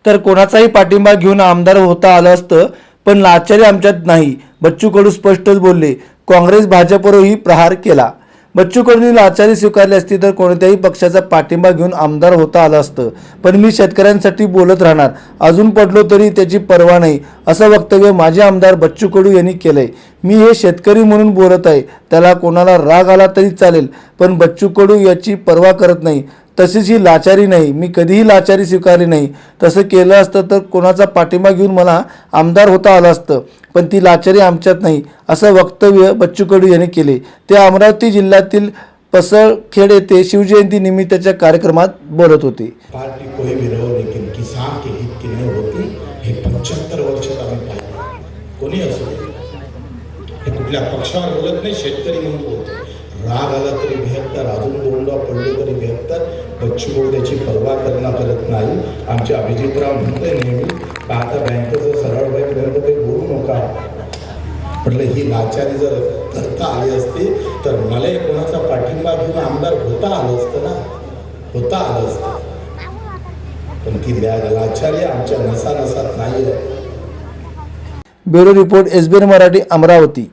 तर कोणाचाही पाठिंबा घेऊन आमदार होता आलं असतं, पण लाचारी आमच्यात नाही, बच्चू कडू स्पष्टच बोलले. काँग्रेस भाजपवरही प्रहार केला. बच्चू कडूंनी लाचारी स्वीकारली असती तर कोणत्याही पक्षाचा पाठिंबा घेऊन आमदार होता आलं असतं, पण मी शेतकऱ्यांसाठी बोलत राहणार, अजून पडलो तरी त्याची पर्वा नाही, असं वक्तव्य माजी आमदार बच्चू कडू यांनी केलंय. मी हे शेतकरी म्हणून बोलत आहे, त्याला कोणाला राग आला तरी चालेल, पण बच्चू कडू याची पर्वा करत नाही. तशीच ही लाचारी नाही, मी कधीही लाचारी स्वीकारली नाही. तसं केलं असतं तर कोणाचा पाठिंबा घेऊन मला आमदार होता आलं असतं, पण ती लाचारी आमच्यात नाही, असं वक्तव्य बच्चू कडू यांनी केले. ते अमरावती जिल्ह्यातील पसळखेड येथे शिवजयंती निमित्ताच्या कार्यक्रमात बोलत होते. पार्टी कोई भी रहो लेकिन किसान के हित की नहीं होती, हे 75 वर्षात आम्ही पाहिलं. कोणी असो, हे कुठल्या पक्षावर बोलत नाही, शेतकरी म्हणून बोलतो. राग आला तरी 72, अजून बोललो पडलो तरी 72. बच्चू कडू त्याची पर्वा करत नाही. आमचे अभिजितराव म्हणतोय नेहमी, आता बँकेचं सरळ बँक ते बोलू नका. म्हटलं ही लाचारी जर करता आली असती तर मला कोणाचा पाठिंबा घेऊन आमदार होता आलं असतं ना, होता आलं असतं. पण ती लाचारी आमच्या नसानसात नाही आहे. Bureau report, SBN Marathi, Amravati.